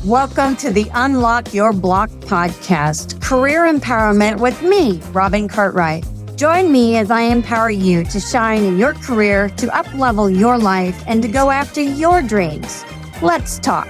Welcome to the Unlock Your Block podcast, career empowerment with me, Robin Cartwright. Join me as I empower you to shine in your career, to up-level your life, and to go after your dreams. Let's talk.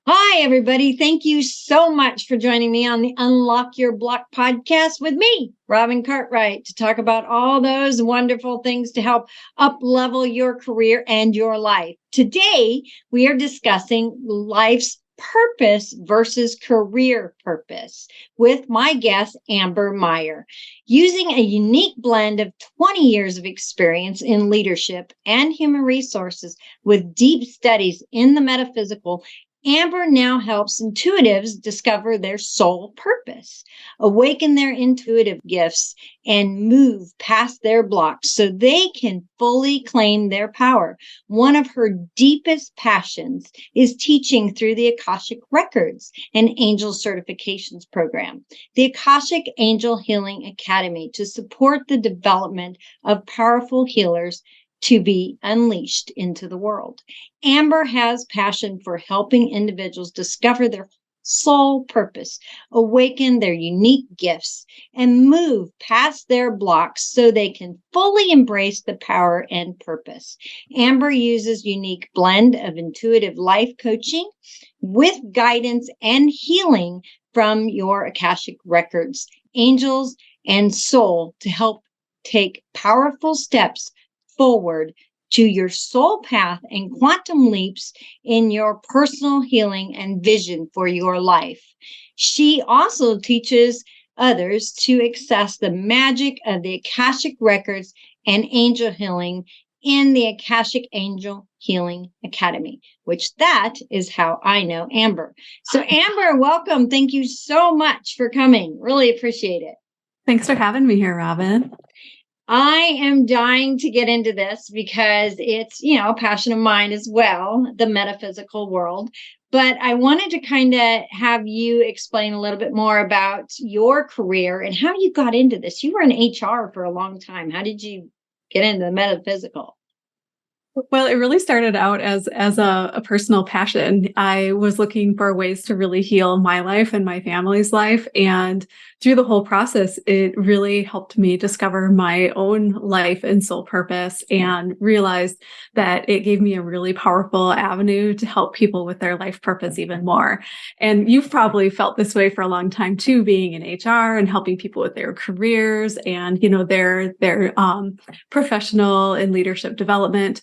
Hi, everybody. Thank you so much for joining me on the Unlock Your Block podcast with me, Robin Cartwright, to talk about all those wonderful things to help up-level your career and your life. Today, we are discussing life's purpose versus career purpose with my guest, Amber Maier. Using a unique blend of 20 years of experience in leadership and human resources with deep studies in the metaphysical, Amber now helps intuitives discover their soul purpose, awaken their intuitive gifts, and move past their blocks so they can fully claim their power. One of her deepest passions is teaching through the Akashic Records and Angel Certifications Program, the Akashic Angel Healing Academy, to support the development of powerful healers to be unleashed into the world. Amber has passion for helping individuals discover their soul purpose, awaken their unique gifts, and move past their blocks so they can fully embrace the power and purpose. Amber uses unique blend of intuitive life coaching with guidance and healing from your Akashic Records, angels, and soul to help take powerful steps forward to your soul path and quantum leaps in your personal healing and vision for your life. She also teaches others to access the magic of the Akashic Records and angel healing in the Akashic Angel Healing Academy, which that is how I know Amber. So Amber, welcome. Thank you so much for coming. Really appreciate it. Thanks for having me here, Robin. I am dying to get into this because it's, a passion of mine as well, the metaphysical world. But I wanted to kind of have you explain a little bit more about your career and how you got into this. You were in HR for a long time. How did you get into the metaphysical? Well, it really started out as a personal passion. I was looking for ways to really heal my life and my family's life. And through the whole process, it really helped me discover my own life and soul purpose, and realized that it gave me a really powerful avenue to help people with their life purpose even more. And you've probably felt this way for a long time too, being in HR and helping people with their careers and, their professional and leadership development,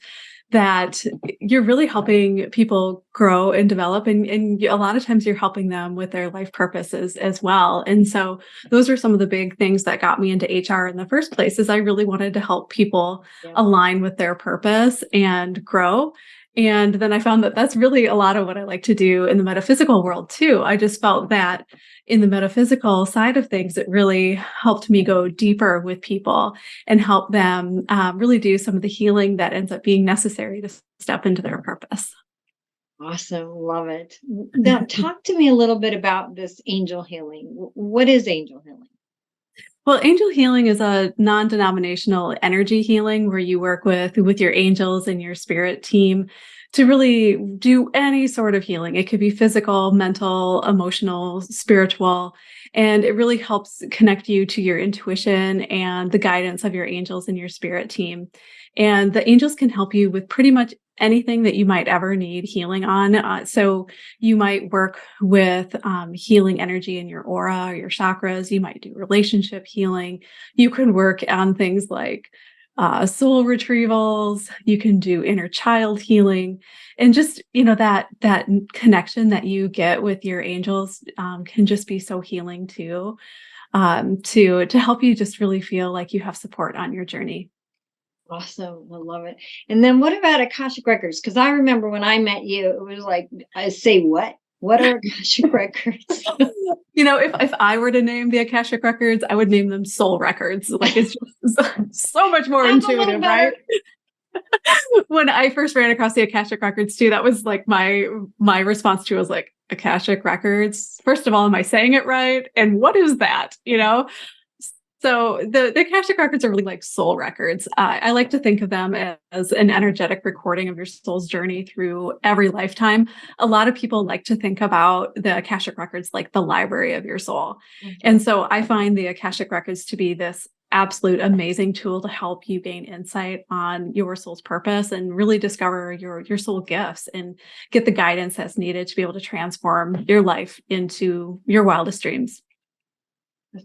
that you're really helping people grow and develop. And a lot of times you're helping them with their life purposes as well. And so those are some of the big things that got me into HR in the first place, is I really wanted to help people align with their purpose and grow. And then I found that that's really a lot of what I like to do in the metaphysical world too. I just felt that in the metaphysical side of things, it really helped me go deeper with people and help them really do some of the healing that ends up being necessary to step into their purpose. Awesome. Love it. Now, talk to me a little bit about this angel healing. What is angel healing? Well, angel healing is a non-denominational energy healing where you work with your angels and your spirit team to really do any sort of healing. It could be physical, mental, emotional, spiritual, and it really helps connect you to your intuition and the guidance of your angels and your spirit team. And the angels can help you with pretty much anything that you might ever need healing on. So you might work with healing energy in your aura, or your chakras. You might do relationship healing. You can work on things like soul retrievals. You can do inner child healing, and just that connection that you get with your angels can just be so healing too. To help you just really feel like you have support on your journey. Awesome. I love it. And then what about Akashic Records? Because I remember when I met you, it was like, I say, what? What are Akashic Records? If I were to name the Akashic Records, I would name them soul records. Like, it's just so much more intuitive, right? When I first ran across the Akashic Records too, that was like my response to it was like, Akashic Records? First of all, am I saying it right? And what is that? So the Akashic records are really like soul records. I like to think of them as an energetic recording of your soul's journey through every lifetime. A lot of people like to think about the Akashic records like the library of your soul. And so I find the Akashic records to be this absolute amazing tool to help you gain insight on your soul's purpose and really discover your soul gifts and get the guidance that's needed to be able to transform your life into your wildest dreams.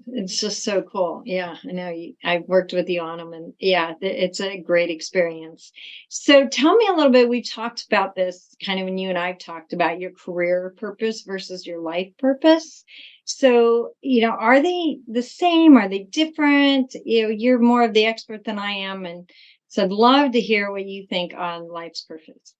It's just so cool. Yeah, I know. I've worked with you on them, and yeah, it's a great experience. So tell me a little bit. We talked about this kind of when you and I've talked about your career purpose versus your life purpose. So, are they the same? Are they different? You're more of the expert than I am. And so I'd love to hear what you think on life's purpose.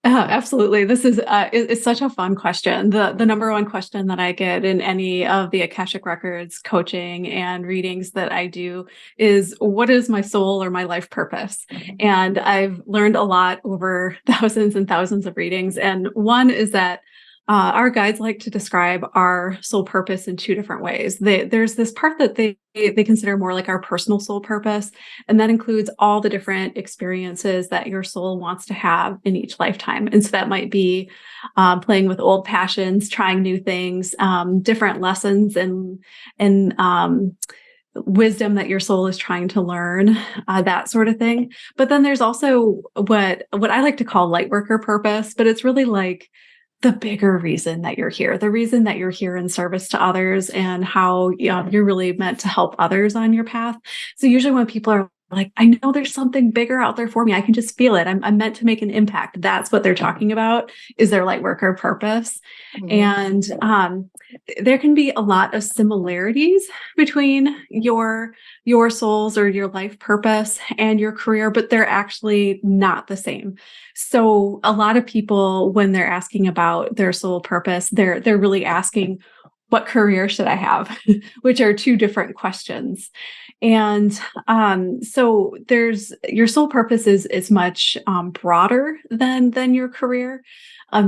Absolutely. This is it's such a fun question. The number one question that I get in any of the Akashic Records coaching and readings that I do is, what is my soul or my life purpose? And I've learned a lot over thousands and thousands of readings. And one is that our guides like to describe our soul purpose in two different ways. There's this part that they consider more like our personal soul purpose, and that includes all the different experiences that your soul wants to have in each lifetime. And so that might be playing with old passions, trying new things, different lessons, and wisdom that your soul is trying to learn, that sort of thing. But then there's also what I like to call light worker purpose, but it's really like the bigger reason that you're here, the reason that you're here in service to others, and how you're really meant to help others on your path. So usually when people are like, I know there's something bigger out there for me, I can just feel it, I'm meant to make an impact. That's what they're talking about, is their light worker purpose. And there can be a lot of similarities between your soul's or your life purpose and your career, but they're actually not the same. So a lot of people, when they're asking about their soul purpose, they're really asking, what career should I have? Which are two different questions. And so there's your soul purpose is much broader than your career.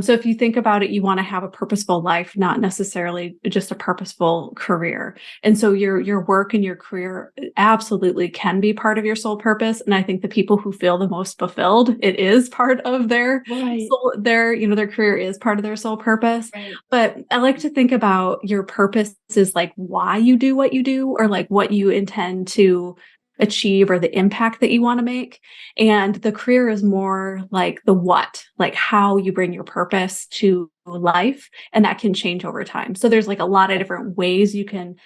So if you think about it, you want to have a purposeful life, not necessarily just a purposeful career. And so your work and your career absolutely can be part of your soul purpose. And I think the people who feel the most fulfilled, it is part of their soul, their career is part of their soul purpose. Right. But I like to think about your purpose is like why you do what you do, or like what you intend to achieve, or the impact that you want to make. And the career is more like the what, like how you bring your purpose to life. And that can change over time. So there's like a lot of different ways you can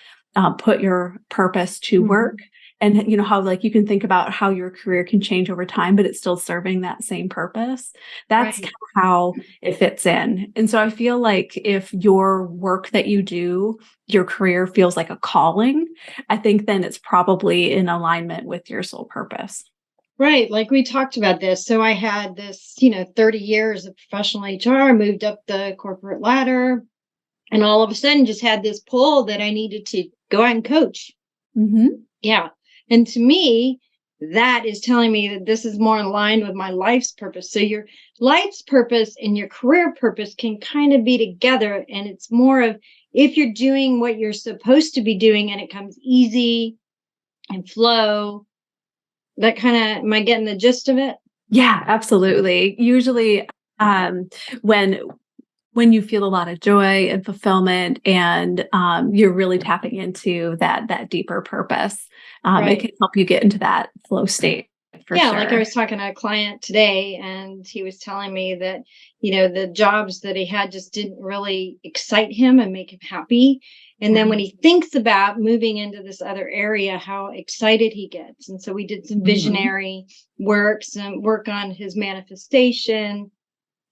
put your purpose to work. And how like you can think about how your career can change over time, but it's still serving that same purpose. That's kind of how it fits in. And so I feel like if your work that you do, your career feels like a calling, I think then it's probably in alignment with your soul purpose. Right. Like we talked about this. So I had this, 30 years of professional HR, moved up the corporate ladder, and all of a sudden just had this pull that I needed to go out and coach. Yeah. And to me, that is telling me that this is more aligned with my life's purpose. So your life's purpose and your career purpose can kind of be together. And it's more of, if you're doing what you're supposed to be doing and it comes easy and flow, that kind of, am I getting the gist of it? Yeah, absolutely. Usually when you feel a lot of joy and fulfillment, and you're really tapping into that deeper purpose, it can help you get into that flow state. For sure. Like I was talking to a client today, and he was telling me that, the jobs that he had just didn't really excite him and make him happy. And then when he thinks about moving into this other area, how excited he gets. And so we did some visionary work, some work on his manifestation,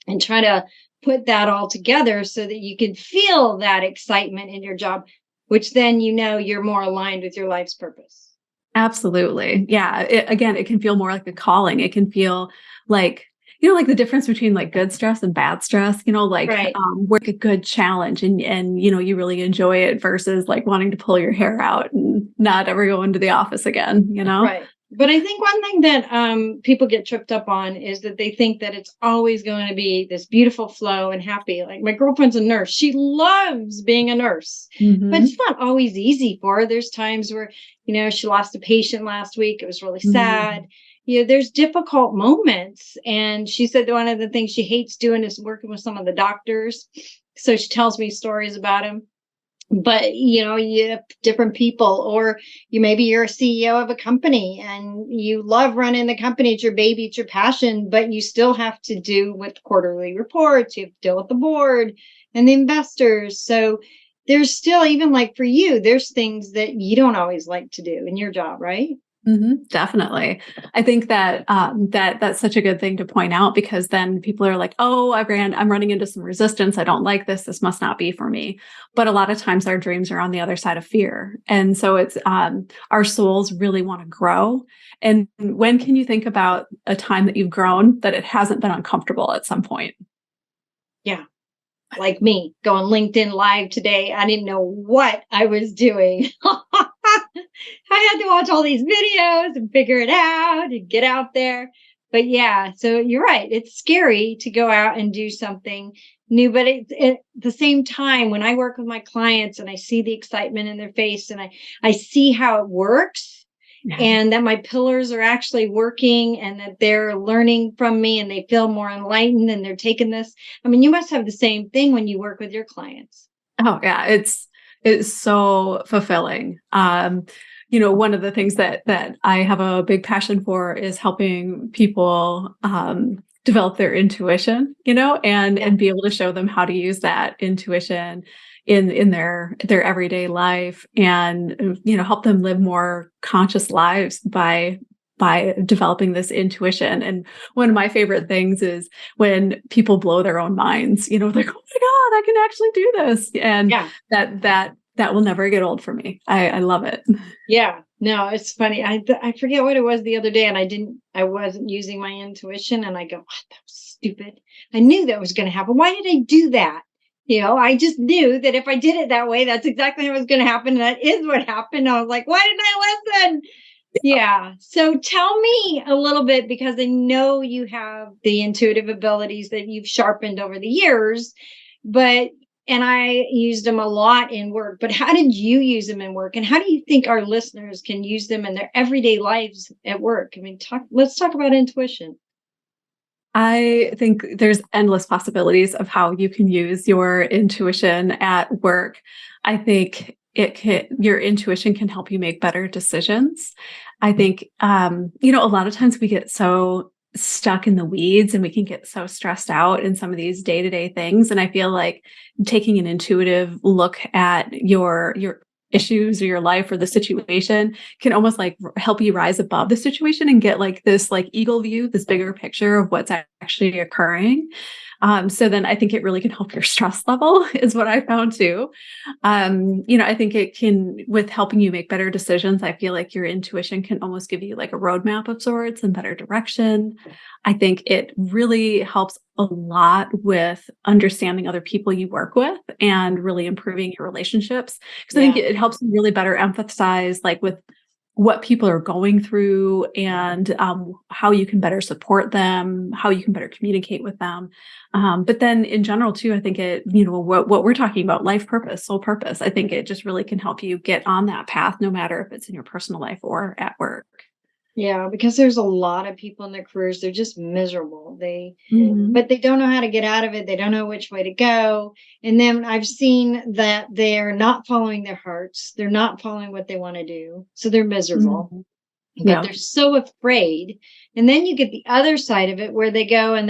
and try to put that all together so that you can feel that excitement in your job, which then you're more aligned with your life's purpose. Absolutely. Yeah. It can feel more like a calling. It can feel like, like the difference between like good stress and bad stress, work a good challenge and you really enjoy it versus like wanting to pull your hair out and not ever go into the office again, Right. But I think one thing that people get tripped up on is that they think that it's always going to be this beautiful flow and happy. Like my girlfriend's a nurse. She loves being a nurse, but Hmm. it's not always easy for her. There's times where, she lost a patient last week. It was really sad. There's difficult moments. And she said that one of the things she hates doing is working with some of the doctors. So she tells me stories about him. But you have different people, or maybe you're a CEO of a company and you love running the company. It's your baby, it's your passion, but you still have to do with quarterly reports. You have to deal with the board and the investors. So there's still, even like for you, there's things that you don't always like to do in your job, right? Definitely. I think that that's such a good thing to point out, because then people are like, "Oh, I'm running into some resistance. I don't like this. This must not be for me." But a lot of times our dreams are on the other side of fear, and so it's our souls really want to grow. And when can you think about a time that you've grown that it hasn't been uncomfortable at some point? Yeah. Like me going LinkedIn live today. I didn't know what I was doing. I had to watch all these videos and figure it out and get out there. But yeah, so you're right. It's scary to go out and do something new. But at the same time, when I work with my clients and I see the excitement in their face and I see how it works, Yeah. and that my pillars are actually working and that they're learning from me and they feel more enlightened and they're taking this. I mean, you must have the same thing when you work with your clients. Oh yeah, it's so fulfilling. One of the things that I have a big passion for is helping people develop their intuition, and be able to show them how to use that intuition in their everyday life, and help them live more conscious lives by developing this intuition. And one of my favorite things is when people blow their own minds, like, "Oh my God, I can actually do this." And Yeah. that will never get old for me. I love it. Yeah. No, it's funny. I forget what it was the other day, and I wasn't using my intuition, and I go, "What? That was stupid. I knew that was going to happen. Why did I do that?" I just knew that if I did it that way, that's exactly what was going to happen. And that is what happened. I was like, why didn't I listen? Yeah. So tell me a little bit, because I know you have the intuitive abilities that you've sharpened over the years, but and I used them a lot in work, but how did you use them in work? And how do you think our listeners can use them in their everyday lives at work? I mean, let's talk about intuition. I think there's endless possibilities of how you can use your intuition at work. I think your intuition can help you make better decisions. I think, a lot of times we get so stuck in the weeds and we can get so stressed out in some of these day-to-day things. And I feel like taking an intuitive look at your issues or your life or the situation can almost like help you rise above the situation and get like this like eagle view, this bigger picture of what's actually occurring. So then I think it really can help your stress level is what I found too. I think it can, with helping you make better decisions, I feel like your intuition can almost give you like a roadmap of sorts and better direction. I think it really helps a lot with understanding other people you work with and really improving your relationships. Because I think it helps you really better emphasize like with what people are going through, and how you can better support them, how you can better communicate with them. But then in general too, I think what we're talking about, life purpose, soul purpose, I think it just really can help you get on that path, no matter if it's in your personal life or at work. Yeah, because there's a lot of people in their careers, they're just miserable. Mhm. But they don't know how to get out of it. They don't know which way to go. And then I've seen that they're not following their hearts. They're not following what they want to do. So they're miserable, Mhm. but Yeah. they're so afraid. And then you get the other side of it where they go and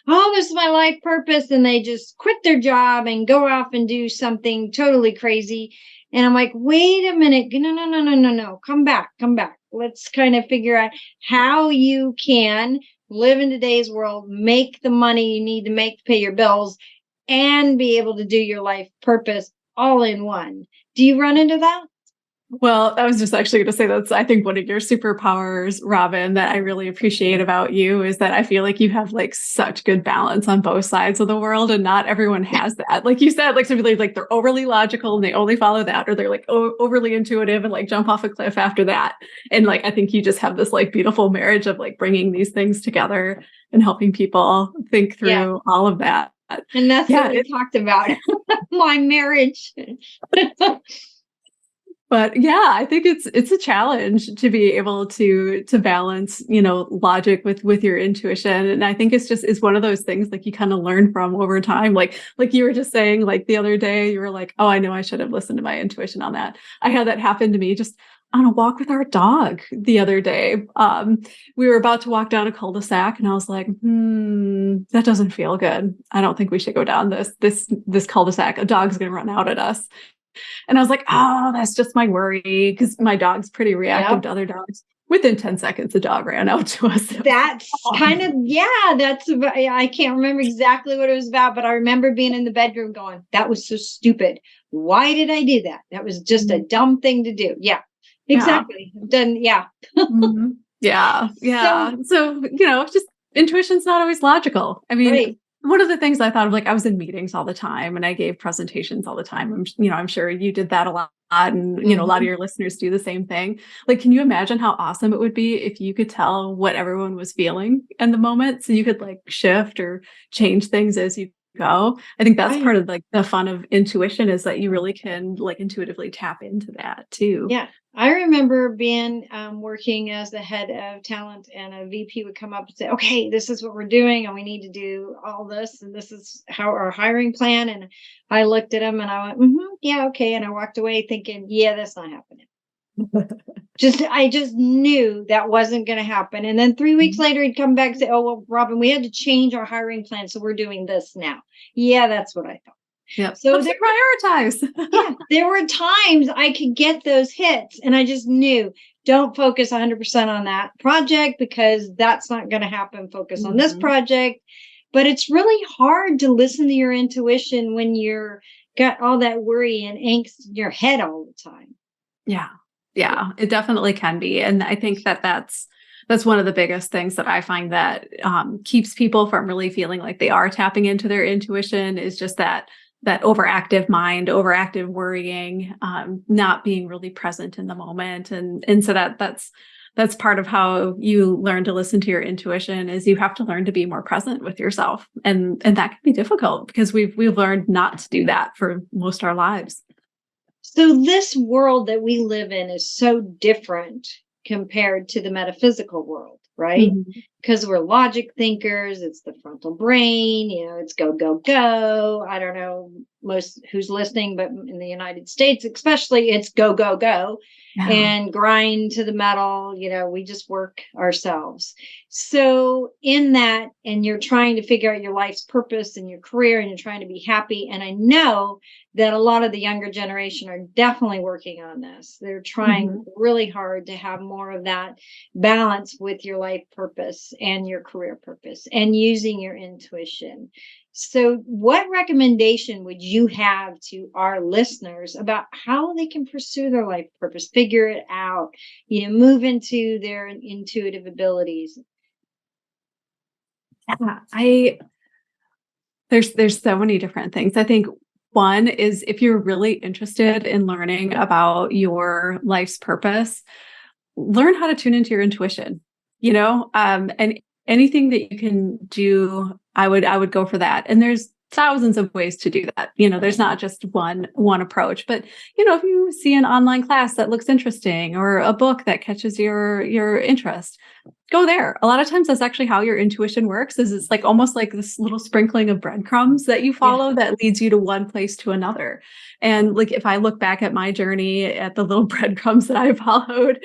oh, this is my life purpose. And they just quit their job and go off and do something totally crazy. And I'm like, wait a minute. No, no, no, no, no, no. Come back, come back. Let's kind of figure out how you can live in today's world, make the money you need to make to pay your bills, and be able to do your life purpose all in one. Do you run into that? Well, I was just actually going to say that's, I think, one of your superpowers, Robin, that I really appreciate about you is that I feel like you have like such good balance on both sides of the world, and not everyone has that. Like you said, like somebody like they're overly logical and they only follow that, or they're like overly intuitive and like jump off a cliff after that. And like I think you just have this like beautiful marriage of like bringing these things together and helping people think Yeah. through all of that. And that's Yeah, what we talked about. My marriage. but yeah, I think it's a challenge to be able to balance, you know, logic with your intuition. And I think it's one of those things like you kind of learn from over time. Like you were just saying, like the other day, you were like, oh, I know I should have listened to my intuition on that. I had that happen to me just on a walk with our dog the other day. We were about to walk down a cul-de-sac and I was like, that doesn't feel good. I don't think we should go down this cul-de-sac. A dog's gonna run out at us. And I was like, oh, that's just my worry, because my dog's pretty reactive to other dogs. Within 10 seconds, the dog ran out to us. That's kind of, yeah, that's, I can't remember exactly what it was about, but I remember being in the bedroom going, that was so stupid. Why did I do that? That was just a dumb thing to do. Yeah, exactly. Then, yeah. Mhm. Yeah. Yeah. So, you know, just intuition's not always logical. I mean, Right. one of the things I thought of, like, I was in meetings all the time and I gave presentations all the time. I'm sure you did that a lot. And, you know, a lot of your listeners do the same thing. Like, can you imagine how awesome it would be if you could tell what everyone was feeling in the moment? So you could like shift or change things as you go. I think that's Right. part of like the fun of intuition, is that you really can like intuitively tap into that too. Yeah. I remember being working as the head of talent, and a VP would come up and say, okay, this is what we're doing, and we need to do all this, and this is how our hiring plan. And I looked at him and I went, yeah, okay. And I walked away thinking, yeah, that's not happening. I just knew that wasn't going to happen. And then 3 weeks later, he'd come back and say, oh, well, Robin, we had to change our hiring plan, so we're doing this now. Yeah, that's what I thought. Yep. So Helps you prioritize. yeah, there were times I could get those hits, and I just knew, don't focus 100% on that project because that's not going to happen. Focus on this project. But it's really hard to listen to your intuition when you're got all that worry and angst in your head all the time. Yeah. Yeah, it definitely can be. And I think that that's one of the biggest things that I find that keeps people from really feeling like they are tapping into their intuition, is just that overactive mind, overactive worrying, not being really present in the moment. And so that's part of how you learn to listen to your intuition, is you have to learn to be more present with yourself. And that can be difficult because we've learned not to do that for most of our lives. So this world that we live in is so different compared to the metaphysical world, right? Mhm. Because we're logic thinkers. It's the frontal brain, it's go, go, go. I don't know most who's listening, but in the United States, especially, it's go, go, go, Yeah. and grind to the metal. We just work ourselves. So in that, and you're trying to figure out your life's purpose and your career, and you're trying to be happy. And I know that a lot of the younger generation are definitely working on this. They're trying Mhm. really hard to have more of that balance with your life purpose and your career purpose, and using your intuition. So, what recommendation would you have to our listeners about how they can pursue their life purpose, figure it out, move into their intuitive abilities? Yeah. There's so many different things. I think one is, if you're really interested in learning about your life's purpose, learn how to tune into your intuition, and anything that you can do, I would go for that. And there's thousands of ways to do that. There's not just one approach, but if you see an online class that looks interesting, or a book that catches your interest, go there. A lot of times that's actually how your intuition works, is it's like almost like this little sprinkling of breadcrumbs that you Yeah. follow that leads you to one place to another. And like, if I look back at my journey, at the little breadcrumbs that I followed,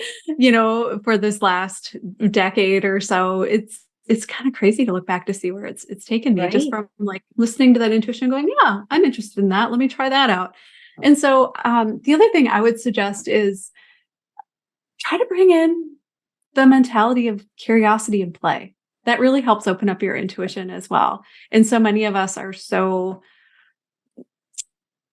for this last decade or so, it's kind of crazy to look back to see where it's taken me, just Right. from like listening to that intuition, going, yeah, I'm interested in that. Let me try that out. And so the other thing I would suggest is try to bring in the mentality of curiosity and play. That really helps open up your intuition as well. And so many of us are so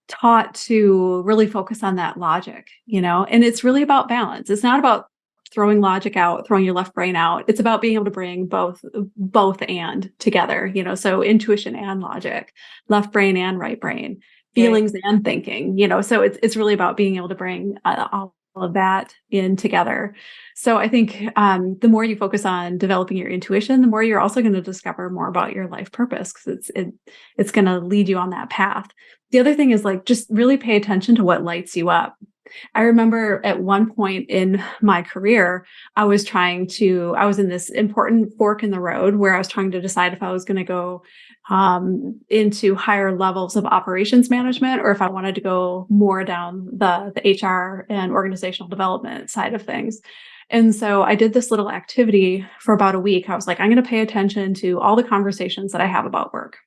taught to really focus on that logic, and it's really about balance. It's not about throwing logic out, throwing your left brain out. It's about being able to bring both and together, so intuition and logic, left brain and right brain, feelings and thinking, so it's really about being able to bring all of that in together. So I think the more you focus on developing your intuition, the more you're also going to discover more about your life purpose, because it's going to lead you on that path. The other thing is like, just really pay attention to what lights you up. I remember at one point in my career, I was in this important fork in the road where I was trying to decide if I was going to go into higher levels of operations management, or if I wanted to go more down the HR and organizational development side of things. And so I did this little activity for about a week. I was like, I'm going to pay attention to all the conversations that I have about work,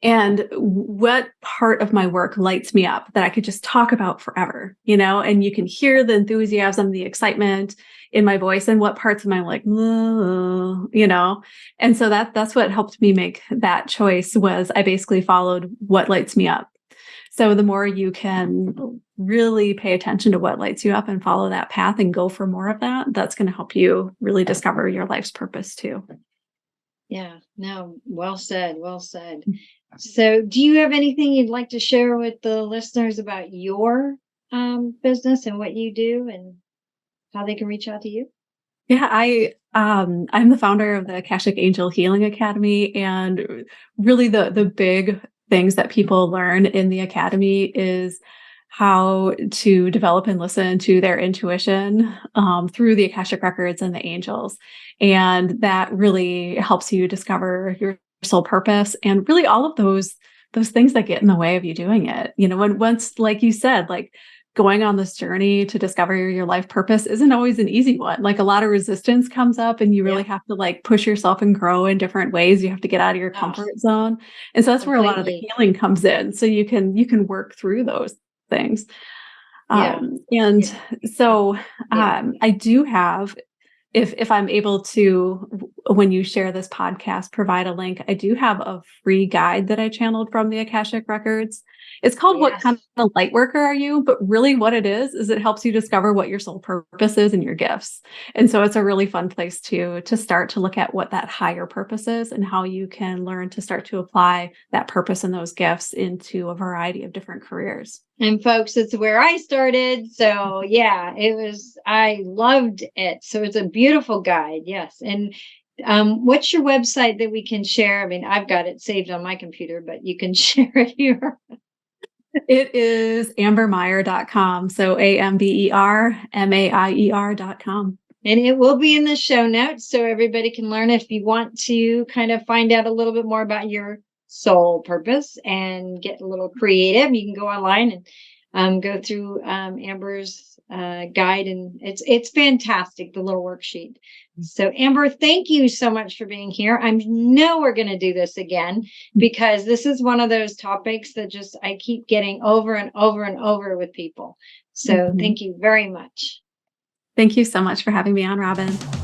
and what part of my work lights me up that I could just talk about forever, and you can hear the enthusiasm, the excitement in my voice, and what parts of my like, and so that's what helped me make that choice. Was I basically followed what lights me up. So the more you can really pay attention to what lights you up and follow that path and go for more of that, that's going to help you really discover your life's purpose too. Yeah, no, well said, well said. So do you have anything you'd like to share with the listeners about your business and what you do and how they can reach out to you? Yeah, I'm the founder of the Akashic Angel Healing Academy, and really the big things that people learn in the academy is how to develop and listen to their intuition through the Akashic records and the angels, and that really helps you discover your soul purpose and really all of those things that get in the way of you doing it. Once, like you said, like, going on this journey to discover your life purpose isn't always an easy one. Like, a lot of resistance comes up, and you really have to like push yourself and grow in different ways. You have to get out of your comfort zone. And so that's where a lot of the healing comes in. So you can work through those things. So I do have, if I'm able to, when you share this podcast, provide a link. I do have a free guide that I channeled from the Akashic records. It's called What Kind of Light Worker Are You? But really what it is it helps you discover what your soul purpose is and your gifts. And so it's a really fun place to start to look at what that higher purpose is and how you can learn to start to apply that purpose and those gifts into a variety of different careers. And folks, it's where I started. So yeah, I loved it. So it's a beautiful guide. Yes. And what's your website that we can share? I mean, I've got it saved on my computer, but you can share it here. It is ambermaier.com. So AMBERMAIER.com. And it will be in the show notes so everybody can learn. If you want to kind of find out a little bit more about your soul purpose and get a little creative, you can go online and go through Amber's guide, and it's fantastic, the little worksheet. So Amber, thank you so much for being here. I know we're going to do this again, because this is one of those topics that just I keep getting over and over and over with people. So thank you very much. Thank you so much for having me on, Robin.